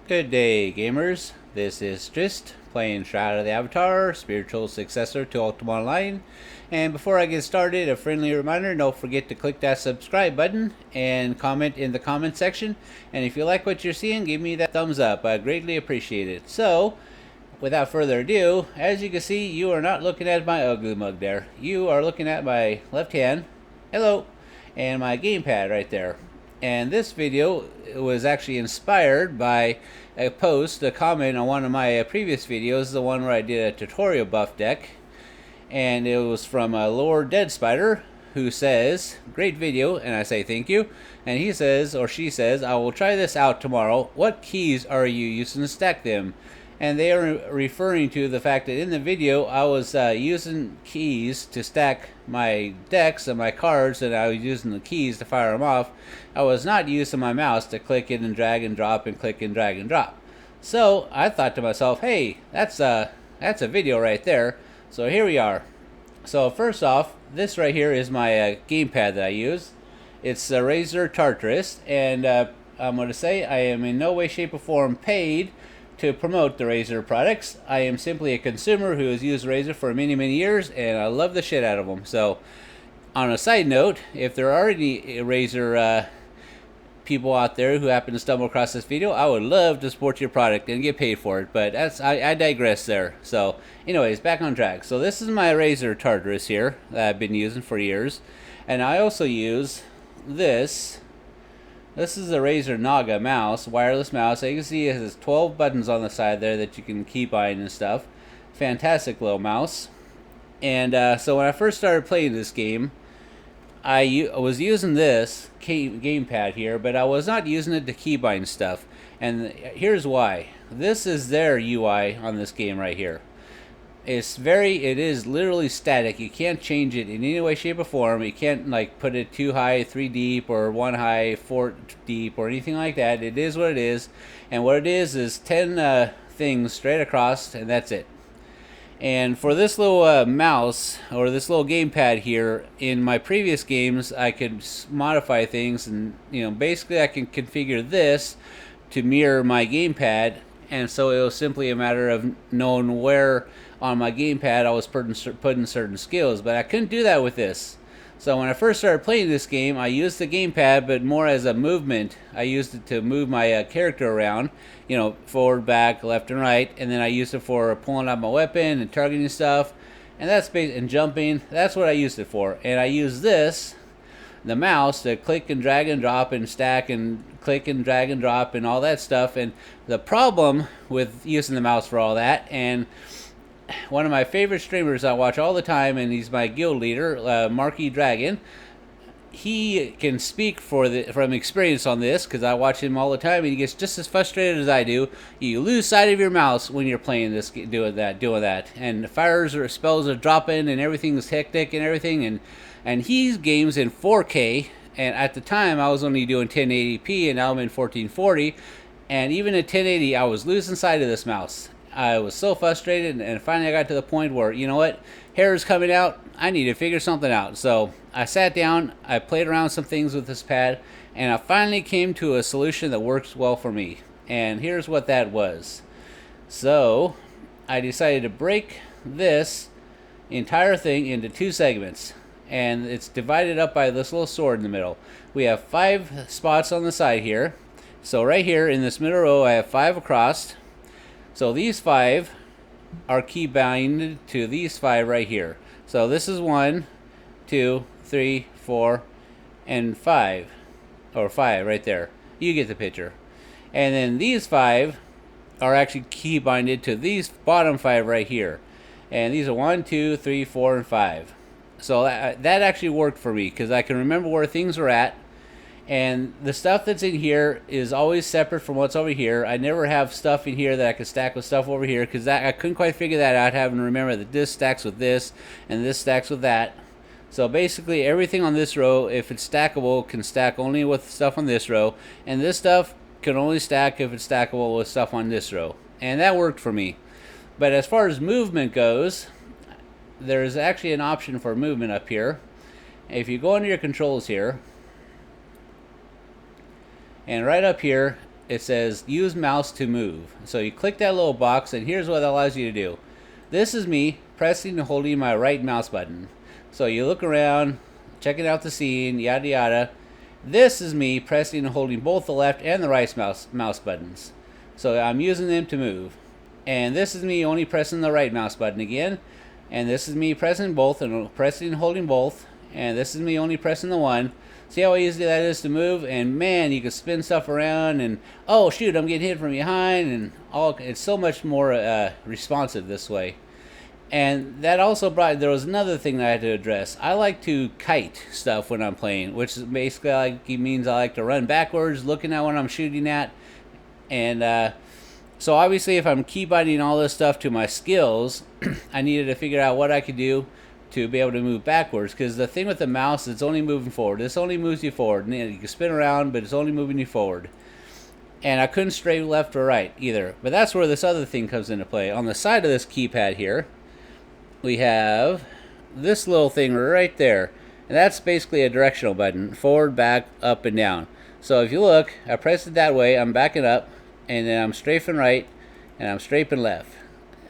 Good day, gamers. This is Trist, playing Shroud of the Avatar, spiritual successor to Ultima Online. And before I get started, a friendly reminder, don't forget to click that subscribe button and comment in the comment section. And if you like what you're seeing, give me that thumbs up. I greatly appreciate it. So, without further ado, as you can see, you are not looking at my ugly mug there. You are looking at my left hand, hello, and my gamepad right there. And this video was actually inspired by a comment on one of my previous videos, the one where I did a tutorial buff deck. And it was from Lord Dead Spider, who says, great video, and I say thank you. And he says, or she says, I will try this out tomorrow. What keys are you using to stack them? And they are referring to the fact that in the video I was using keys to stack my decks and my cards, and I was using the keys to fire them off. I was not using my mouse to click in and drag and drop and click and drag and drop. So I thought to myself, hey, that's a video right there. So here we are. So first off, this right here is my gamepad that I use. It's a Razer Tartarus, and I'm going to say I am in no way, shape, or form paid to promote the Razer products. I am simply a consumer who has used Razer for many, many years, and I love the shit out of them. So, on a side note, if there are any Razer people out there who happen to stumble across this video, I would love to support your product and get paid for it. But I digress there. So, anyways, back on track. So this is my Razer Tartarus here that I've been using for years, and I also use this. This is a Razer Naga mouse, wireless mouse. As you can see, it has 12 buttons on the side there that you can keybind and stuff. Fantastic little mouse. And so when I first started playing this game, I was using this gamepad here, but I was not using it to keybind stuff. And here's why. This is their UI on this game right here. It is literally static. You can't change it in any way, shape, or form. You can't like put it 2 high, 3 deep, or 1 high, 4 deep, or anything like that. It is what it is. And what it is 10 things straight across, and that's it. And for this little mouse, or this little gamepad here, in my previous games, I could modify things, and basically I can configure this to mirror my gamepad, and so it was simply a matter of knowing where on my gamepad I was putting certain skills, but I couldn't do that with this. So when I first started playing this game, I used the gamepad, but more as a movement. I used it to move my character around, forward, back, left, and right, and then I used it for pulling out my weapon and targeting stuff, and and jumping. That's what I used it for. And I use this, the mouse, to click and drag and drop and stack and click and drag and drop and all that stuff. And the problem with using the mouse for all that, and one of my favorite streamers I watch all the time, and he's my guild leader, Marky Dragon. He can speak from experience on this, because I watch him all the time, and he gets just as frustrated as I do. You lose sight of your mouse when you're playing this, doing that, and fires or spells are dropping, and everything's hectic and everything, and he games in 4K, and at the time I was only doing 1080p, and now I'm in 1440, and even at 1080 I was losing sight of this mouse. I was so frustrated, and finally I got to the point where, you know what, hair is coming out, I need to figure something out. So I sat down, I played around some things with this pad, and I finally came to a solution that works well for me. And here's what that was. So I decided to break this entire thing into 2 segments, and it's divided up by this little sword in the middle. We have 5 spots on the side here. So right here in this middle row I have 5 across. So these 5 are keybind to these 5 right here. So this is 1, 2, 3, 4, and 5. Or 5 right there. You get the picture. And then these 5 are actually keybinded to these bottom 5 right here. And these are 1, 2, 3, 4, and 5. So that actually worked for me, because I can remember where things are at. And the stuff that's in here is always separate from what's over here. I never have stuff in here that I could stack with stuff over here, because I couldn't quite figure that out, having to remember that this stacks with this and this stacks with that. So basically everything on this row, if it's stackable, can stack only with stuff on this row, and this stuff can only stack if it's stackable with stuff on this row. And that worked for me. But as far as movement goes, there's actually an option for movement up here. If you go into your controls here, and right up here it says use mouse to move. So you click that little box, and here's what it allows you to do. This is me pressing and holding my right mouse button. So you look around, checking out the scene, yada yada. This is me pressing and holding both the left and the right mouse buttons. So I'm using them to move. And this is me only pressing the right mouse button again. And this is me pressing both and pressing and holding both. And this is me only pressing the one. See how easy that is to move? And man, you can spin stuff around and oh shoot, I'm getting hit from behind, and all. It's so much more responsive this way. And that also there was another thing that I had to address. I like to kite stuff when I'm playing, which is basically means I like to run backwards, looking at what I'm shooting at. And so obviously if I'm keybinding all this stuff to my skills, I needed to figure out what I could do to be able to move backwards, because the thing with the mouse, it's only moving forward. This only moves you forward. And you can spin around, but it's only moving you forward. And I couldn't stray left or right either. But that's where this other thing comes into play. On the side of this keypad here, we have this little thing right there. And that's basically a directional button. Forward, back, up, and down. So if you look, I press it that way, I'm backing up, and then I'm strafing right, and I'm strafing left.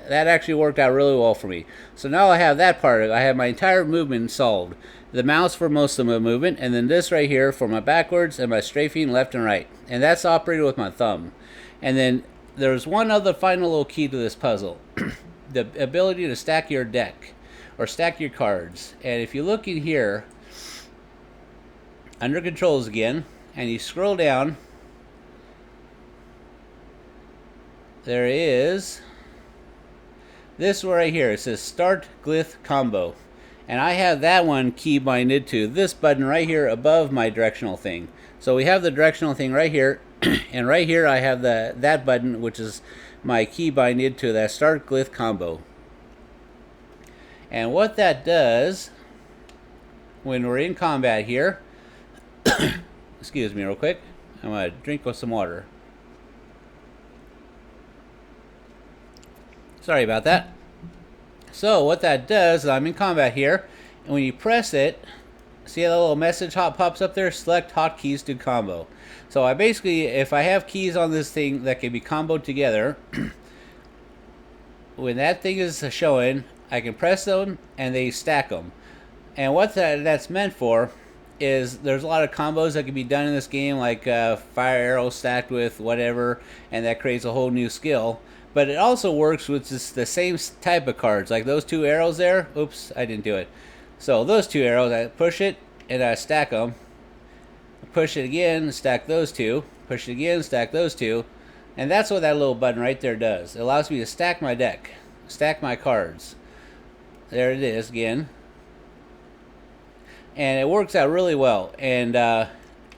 That actually worked out really well for me. So now I have that part of it. I have my entire movement solved. The mouse for most of my movement, and then this right here for my backwards and my strafing left and right. And that's operated with my thumb. And then there's one other final little key to this puzzle. The ability to stack your deck or stack your cards. And if you look in here, under controls again, and you scroll down, there is this right here. It says Start Glyph Combo. And I have that one keybinded to this button right here above my directional thing. So we have the directional thing right here. And right here I have that button, which is my keybinded to that Start Glyph Combo. And what that does when we're in combat here, excuse me real quick, I'm going to drink with some water. Sorry about that. So what that does is I'm in combat here, and when you press it, see how the little message pops up there? Select hotkeys to combo. So I basically, if I have keys on this thing that can be comboed together, when that thing is showing, I can press them and they stack them. And what that's meant for is there's a lot of combos that can be done in this game, like fire arrow stacked with whatever, and that creates a whole new skill. But it also works with just the same type of cards, like those two arrows there. Oops, I didn't do it. So those two arrows, I push it and I stack them. Push it again, stack those two. Push it again, stack those two. And that's what that little button right there does. It allows me to stack my deck, stack my cards. There it is again. And it works out really well. And I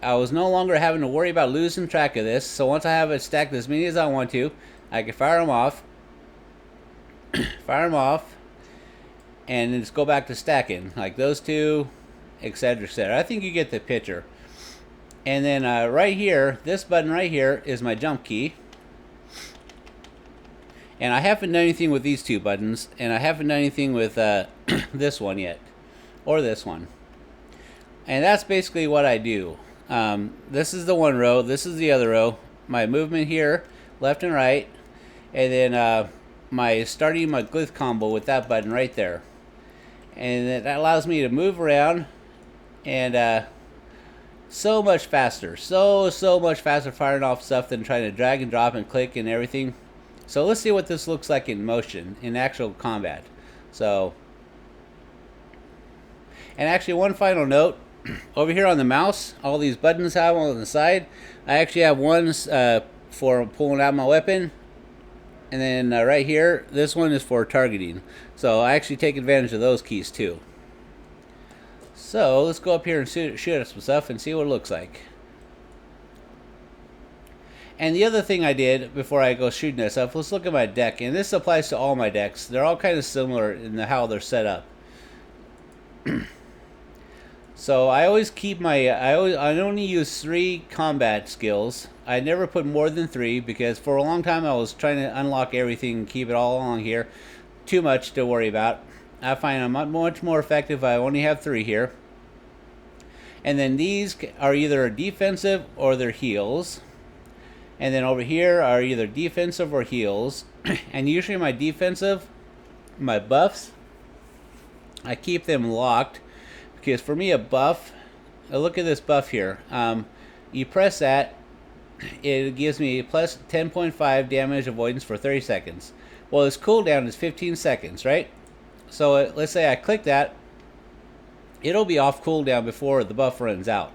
was no longer having to worry about losing track of this. So once I have it stacked as many as I want to, I can fire them off, and then just go back to stacking, like those two, etc., etc. I think you get the picture. And then right here, this button right here is my jump key. And I haven't done anything with these two buttons, and I haven't done anything with this one yet, or this one. And that's basically what I do. This is the one row, this is the other row. My movement here, left and right, and then starting my glyph combo with that button right there. And that allows me to move around, and so much faster, so much faster firing off stuff than trying to drag and drop and click and everything. So let's see what this looks like in motion, in actual combat. So, and actually one final note, over here on the mouse, all these buttons have on the side, I actually have ones for pulling out my weapon, and then right here, this one is for targeting. So I actually take advantage of those keys too. So let's go up here and shoot at some stuff and see what it looks like. And the other thing I did before I go shooting at stuff, let's look at my deck. And this applies to all my decks. They're all kind of similar in how they're set up. So I always keep my, I only use 3 combat skills. I never put more than 3 because for a long time I was trying to unlock everything and keep it all along here. Too much to worry about. I find I'm much more effective if I only have 3 here. And then these are either defensive or they're heals. And then over here are either defensive or heals. And usually my defensive, my buffs, I keep them locked. Because for me a buff, look at this buff here. You press that, it gives me plus 10.5 damage avoidance for 30 seconds. Well, this cooldown is 15 seconds, right? So let's say I click that, it'll be off cooldown before the buff runs out.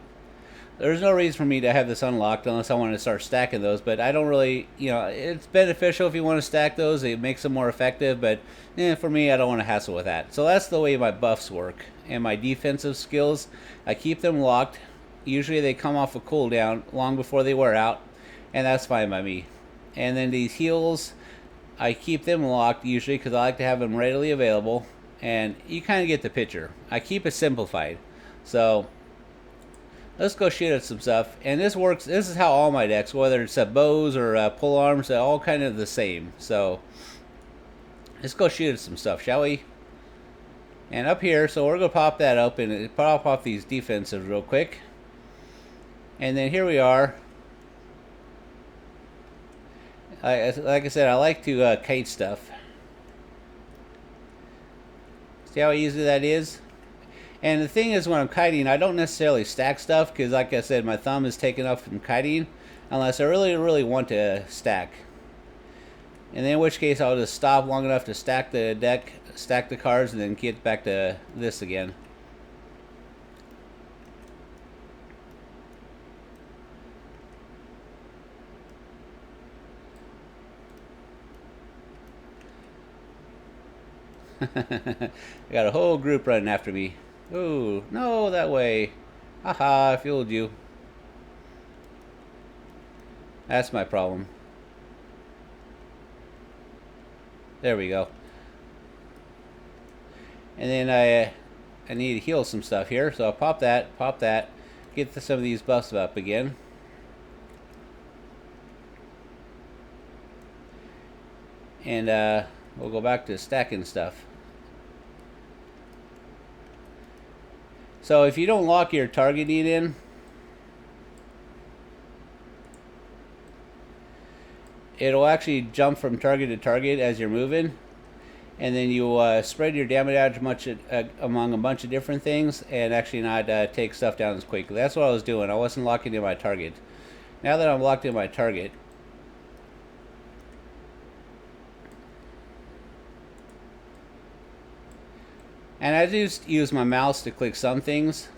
There's no reason for me to have this unlocked unless I want to start stacking those, but I don't really, it's beneficial if you want to stack those. It makes them more effective, but for me, I don't want to hassle with that. So that's the way my buffs work. And my defensive skills, I keep them locked. Usually they come off a cooldown long before they wear out, and that's fine by me. And then these heals, I keep them locked usually because I like to have them readily available, and you kind of get the picture. I keep it simplified. So let's go shoot at some stuff. And this works. This is how all my decks, whether it's bows or pull arms, they're all kind of the same. So let's go shoot at some stuff, shall we? And up here, so we're going to pop that open and pop off these defensives real quick. And then here we are. Like I said, I like to kite stuff. See how easy that is? And the thing is, when I'm kiting, I don't necessarily stack stuff because, like I said, my thumb is taken off from kiting unless I really, really want to stack. And then in which case, I'll just stop long enough to stack the deck, stack the cards, and then get back to this again. I got a whole group running after me. Ooh, no, that way. Haha, I fooled you. That's my problem. There we go. And then I need to heal some stuff here, so I'll pop that, get some of these buffs up again. And we'll go back to stacking stuff. So if you don't lock your targeting in, it'll actually jump from target to target as you're moving, and then you spread your damage out among a bunch of different things and actually not take stuff down as quickly. That's what I was doing. I wasn't locking in my target. Now that I'm locked in my target, and I just use my mouse to click some things.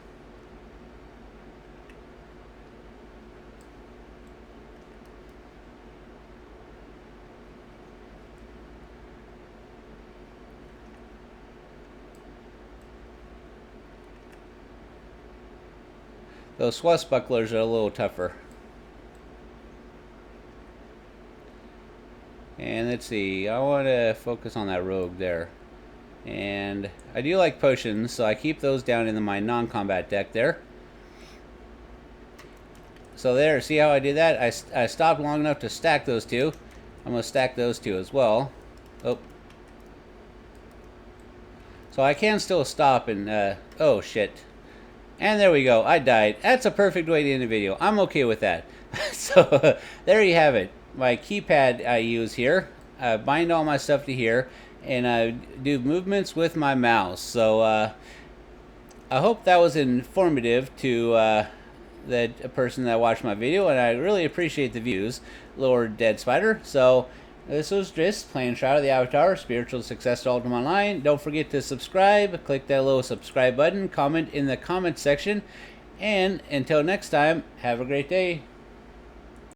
Those swashbucklers are a little tougher. And let's see, I want to focus on that rogue there. And I do like potions, so I keep those down in my non-combat deck there. So there, see how I did that? I stopped long enough to stack those two. I'm going to stack those two as well. Oh. So I can still stop and, oh shit. And there we go, I died. That's a perfect way to end the video. I'm okay with that. So there you have it. My keypad I use here. I bind all my stuff to here. And I do movements with my mouse. So I hope that was informative to the person that watched my video. And I really appreciate the views, Lord Dead Spider. So this was Driss playing Shroud of the Avatar, Spiritual Success to Ultimate Online. Don't forget to subscribe. Click that little subscribe button. Comment in the comment section. And until next time, have a great day.